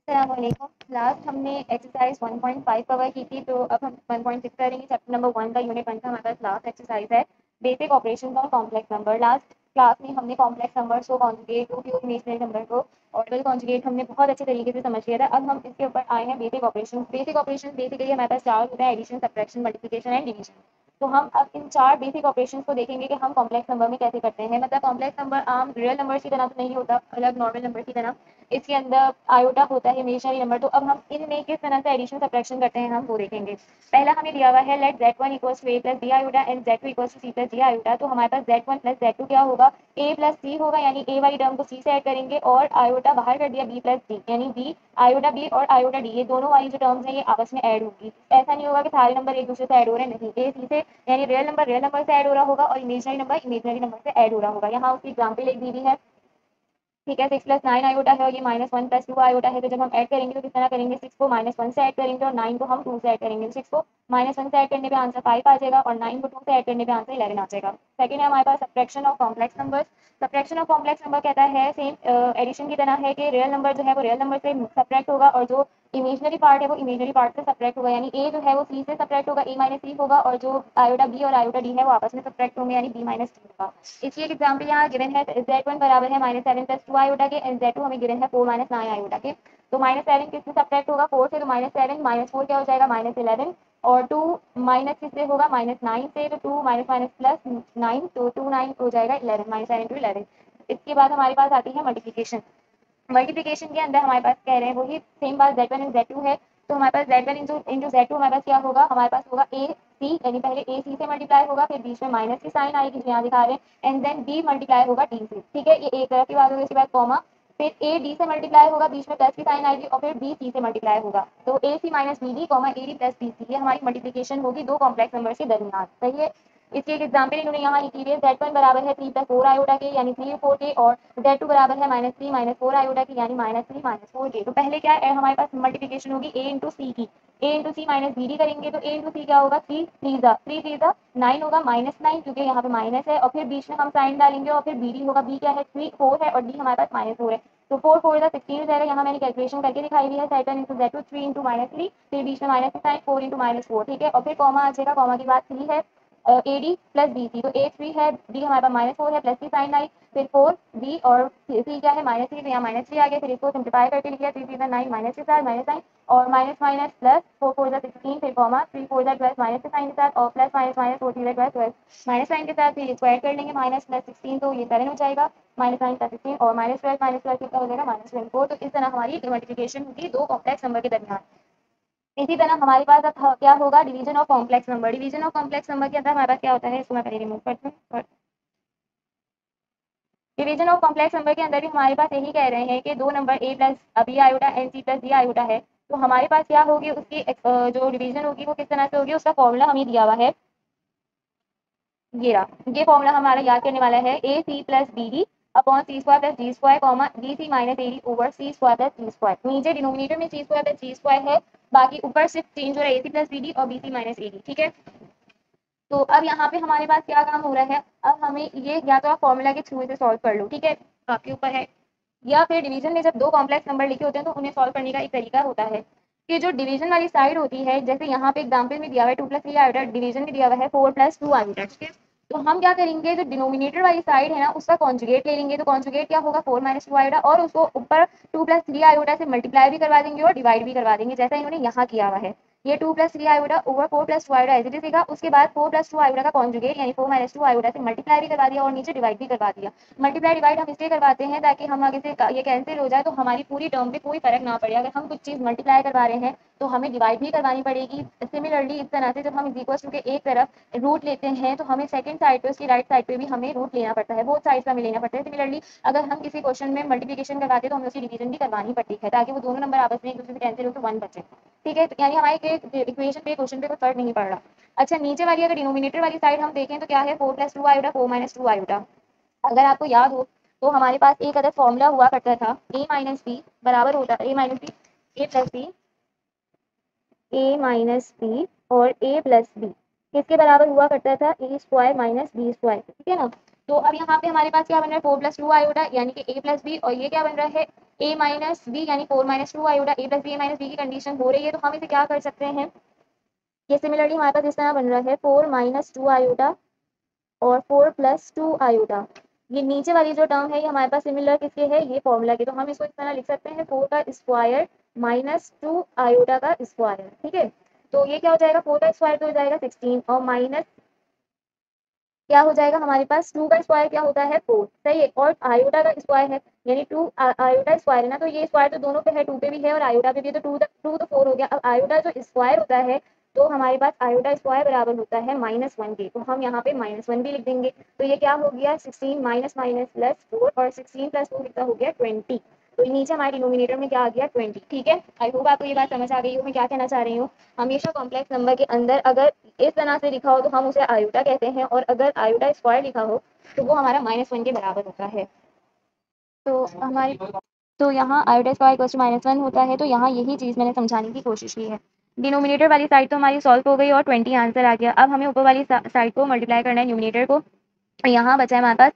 अस्सलामुअलैकुम। लास्ट हमने exercise 1.5 cover की थी, तो अब हम 1.6 करेंगे। चैप्टर नंबर 1 का यूनिट 1 का हमारे पास लास्ट एक्सरसाइज है, बेसिक ऑपरेशन और कॉम्प्लेक्स नंबर। लास्ट क्लास में हमने कॉम्प्लेक्स नंबर्स को कॉन्जुगेट को इमेजिनरी नंबर को ऑर्डर कॉन्जुगेट हमने बहुत अच्छे तरीके से समझ लिया था। अब हम इसके ऊपर आए हैं basic operation. Basic operation basically हमारे पास चार होता है: addition, subtraction, multiplication and division. तो हम अब इन चार बेसिक ऑपरेशंस को देखेंगे कि हम कॉम्प्लेक्स नंबर में कैसे करते हैं। मतलब कॉम्प्लेक्स नंबर आम रियल नंबर की तरह तो नहीं होता, अलग नॉर्मल नंबर की तरह इसके अंदर आयोटा होता है, इमेजिनरी नंबर। तो अब हम इनमें किस तरह से एडिशन सब्ट्रैक्शन करते हैं हम वो देखेंगे। पहला हमें दिया हुआ है let z1 equals to a plus b iota and z2 equals to c plus d iota. तो हमारे पास z1 प्लस z2 क्या होगा, a प्लस c होगा, यानी a वाली टर्म को c से ऐड करेंगे और आयोटा बाहर कर दिया b प्लस d, यानी b आयोटा b और आयोटा d, ये दोनों वाली जो टर्म्स हैं ये आपस में ऐड होगी। ऐसा नहीं होगा कि सारे नंबर एक दूसरे से ऐड हो रहे हैं, नहीं, a c से यानी रियल नंबर से ऐड हो रहा होगा और इमेजिनरी नंबर से ऐड हो रहा होगा। यहाँ उसकी एग्जाम्पल एक दी हुई है, ठीक है। 6 प्लस 9 आयोटा है और ये -1 प्लस 2 आयोटा है। तो जब हम ऐड करेंगे तो किस तरह करेंगे, 6 को -1 से ऐड करेंगे और 9 को हम 2 से ऐड करेंगे। 6 को -1 से ऐड करने पे आंसर 5 आ जाएगा और 9 को 2 से ऐड करने पे आंसर 11 आ जाएगा। सेकंड है हमारे पास subtraction of complex numbers. Subtraction of complex number कहता है सेम एडिशन की तरह है कि रियल नंबर जो है वो रियल नंबर से सब्ट्रैक्ट होगा और जो इमेजिनरी पार्ट है वो इमेजिनरी पार्ट से सब्ट्रैक्ट होगा, यानी ए जो है वो सी से सब्ट्रैक्ट होगा, ए माइनस सी होगा, और जो आयोटा बी और आयोटा डी है वो आपस में सब्ट्रैक्ट होंगे, यानी बी माइनस डी होगा। इसकी एक एग्जाम्पल यहाँ गिवन है, z1 बराबर है -7 प्लस 2 आयोटा के एंड z2 हमें गिवन है 4 माइनस 9 आयोटा के। तो -7 किससे सब्ट्रैक्ट होगा, 4 से, तो -7 -4 क्या हो जाएगा, -11, और 2 माइनस किससे होगा, -9 से, तो 2 माइनस माइनस प्लस 9, तो 2 9 हो जाएगा 11, -7 × 11। इसके बाद हमारे पास आती है मल्टीप्लिकेशन। मल्टीप्लिकेशन के अंदर हमारे पास कह रहे हैं वही सेम बात, z1 एंड z2 है। तो हमारे पास z1 इंटू z2 हमारे पास क्या होगा, हमारे पास होगा a c, यानी पहले a c से मल्टीप्लाई होगा, फिर बीच में माइनस की साइन आएगी जो यहाँ दिखा रहे हैं, एंड देन b मल्टीप्लाई होगा d से, ठीक है। ये एक तरह की बात होगी। उसके बाद कॉमा, फिर a d से मल्टीप्लाई होगा, बीच में प्लस की साइन आएगी, और फिर b c से मल्टीप्लाई होगा। तो a c minus b d comma a d plus b c, ये हमारी मल्टीप्लिकेशन होगी दो कॉम्प्लेक्स नंबर के दरमियान, सही है। इसकी एक एग्जाम्पल इन्होंने यहाँ लिखी हुई है, z1 बराबर है 3 प्लस 4 आयोटा के, यानी 3 4 के, और z2 बराबर है -3 -4 आयोटा की, यानी -3 -4 के। तो पहले क्या है हमारे पास मल्टीप्लिकेशन होगी a इंटू सी की, a into c minus b d करेंगे, तो a इंटू सी क्या होगा, 3 3 9 होगा, -9 क्योंकि यहाँ पे माइनस है, और फिर बीच में हम साइन डालेंगे, और फिर बी डी होगा, बी क्या है 3 4 है, और डी हमारे पास -4 है। तो 4 4 16 हो जाएगा। यहाँ मैंने कैलकुलेशन करके दिखाई हुई है, z1 इंटू z2 3 इंटू -3, फिर बीच में माइनस की साइन 4 इंटू -4, ठीक है। और फिर कॉमा आ जाएगा, कॉमा की बात 3 है, a d plus b c, तो ए 3 है, डी हमारे पास -4 है, प्लस की साइन आई, फिर 4 बी और सी क्या है -3, तो यहाँ -3 आ गया। फिर इसको सिंप्लीफाई करके लिखा 3 3 9 माइनस के साथ माइनस साइन, और माइनस माइनस प्लस 4 4 16, फिर कॉमा 3 4 12 माइनस के साइन के साथ, और plus minus minus 4 3 12 minus sign के साथ, फिर इसको ऐड कर लेंगे, माइनस प्लस 16, तो ये 7 हो जाएगा, माइनस साइन प्लस 16 और -12 कितना हो जाएगा, -24। तो इस तरह हमारी मल्टीप्लिकेशन होगी दो कॉम्प्लेक्स नंबर के दरमियान। इसी तरह हमारे पास अब क्या होगा, division of complex number. Division of complex number के अंदर हमारे पास क्या होता है, इसको मैं पहले रिमूव करती हूँ। डिवीजन ऑफ कॉम्प्लेक्स नंबर के अंदर भी हमारे पास यही कह रहे हैं कि दो number a plus b iota and c plus d iota है, तो हमारे पास क्या होगी, उसकी जो डिवीजन होगी वो किस तरह से होगी, उसका फॉर्मूला हमें दिया हुआ है, ये रहा। ये फॉर्मूला हमारा याद करने वाला है, A C plus B D upon C square plus D square comma B C minus A D over C square plus D square. नीचे डिनोमिनेटर में C square plus D square है, बाकी ऊपर सिर्फ चेंज हो रहा है A C plus B D और B C minus A D, ठीक है। तो अब यहाँ पे हमारे पास क्या काम हो रहा है, अब हमें ये या तो आप फॉर्मूला के थ्रू इसे सॉल्व कर लो, ठीक है, आपके ऊपर है, या फिर डिवीजन में जब दो कॉम्प्लेक्स नंबर लिखे होते हैं तो उन्हें सॉल्व करने का एक तरीका होता है कि जो डिवीजन वाली साइड होती है, जैसे यहाँ पे एग्जाम्पल में दिया हुआ है 2 + 3 आयोटा, डिवीजन में दिया हुआ है 4 + 2 आयोटा, ठीक है। तो हम क्या करेंगे, जो डिनोमिनेटर वाली साइड है ना उसका कॉन्जुगेट ले लेंगे, तो कॉन्जुगेट क्या होगा, 4 - 2 आयोटा, और उसको ऊपर 2 + 3 आयोटा से मल्टीप्लाई भी करवा देंगे और डिवाइड भी करवा देंगे, जैसा इन्होंने यहाँ किया हुआ है। ये 2 + 3 आयोटा ओवर 4 + 2 आयोटा ऐसे लिखेगा, उसके बाद 4 + 2 आयोटा का कॉन्जुगेट यानी 4 - 2 आयोटा से मल्टीप्लाई भी करवा दिया और नीचे डिवाइड भी करवा दिया। मल्टीप्लाई डिवाइड हम इसलिए करवाते हैं ताकि हम आगे से ये कैंसिल हो जाए तो हमारी पूरी टर्म पे कोई फर्क ना पड़े। अगर हम कुछ चीज़ मल्टीप्लाई करवा रहे हैं तो हमें डिवाइड भी करवानी पड़ेगी। सिमिलरली इस तरह से जब हम इक्वल टू के एक तरफ रूट लेते हैं तो हमें सेकंड साइड पे, उसकी राइट साइड पे भी हमें रूट लेना पड़ता है, बोथ साइड का हमें लेना पड़ता है। सिमिलरली अगर हम किसी क्वेश्चन में मल्टीप्लिकेशन करवाते हैं तो हमें उसकी डिवीजन भी करवानी पड़ती है ताकि वो दोनों नंबर आपस में एक दूसरे से कैंसिल हो तो 1 बचे, ठीक है। तो यानी हमारे इक्वेशन पे क्वेश्चन पे कोई फर्क नहीं पड़ रहा। अच्छा, नीचे वाली अगर डिनोमिनेटर वाली साइड हम देखें तो क्या है, 4 + 2 आयोटा 4 - 2 आयोटा। अगर आपको याद हो तो हमारे पास एक अदर फॉर्मूला हुआ करता था, a माइनस बी बराबर होता a minus b a plus b, a minus b और a प्लस बी किसके बराबर हुआ करता था, a square minus b square, ठीक है ना। तो अब यहाँ पे हमारे पास क्या बन रहा है, 4 + 2 आयोटा यानी कि a प्लस बी, और ये क्या बन रहा है, ए माइनस बी यानी 4 minus 2 iota A plus b a minus B की कंडीशन हो रही है, तो हम इसे क्या कर सकते हैं, ये सिमिलरली हमारे पास इस तरह बन रहा है 4 माइनस 2 आयोटा और 4 प्लस 2 आयोटा। ये नीचे वाली जो टर्म है ये हमारे पास सिमिलर किसके है, ये फॉर्मूला के, तो हम इसको इस तरह लिख सकते हैं 4 का स्क्वायर माइनस 2 आयोटा का स्क्वायर। ठीक है, तो ये क्या हो जाएगा, 4 का स्क्वायर तो हो जाएगा 16 और माइनस क्या हो जाएगा हमारे पास, 2 का स्क्वायर क्या होता है 4, सही है, और आयोटा का स्क्वायर है यानी 2 आयोटा स्क्वायर है ना, तो ये स्क्वायर तो दोनों पे है, 2 पे भी है और आयोटा पे भी है, तो 2 तो 4 हो गया। अब आयोटा जो स्क्वायर होता है तो हमारे पास आयोटा स्क्वायर बराबर होता है -1 के, तो हम यहाँ पे -1 भी लिख देंगे। तो ये क्या हो गया 16 माइनस माइनस प्लस 4 और 16 प्लस 4 कितना हो गया 20। तो नीचे हमारे डिनोमिनेटर में क्या आ गया 20। ठीक है, आई होप आपको ये बात समझ आ गई हो मैं क्या कहना चाह रही हूँ। हमेशा कॉम्प्लेक्स नंबर के अंदर अगर इस तरह से लिखा हो तो हम उसे आयोटा कहते हैं, और अगर आयोटा स्क्वायर लिखा हो तो वो हमारा -1 के बराबर होता है। तो हमारी तो यहाँ आयोटा स्क्वायर इक्वल टू -1 होता है, तो यहाँ यही चीज़ मैंने समझाने की कोशिश की है। डिनोमिनेटर वाली साइड तो हमारी सॉल्व हो गई और 20 आंसर आ गया। अब हमें ऊपर वाली साइड को मल्टीप्लाई करना है न्यूमिनेटर को। यहाँ बचा है हमारे पास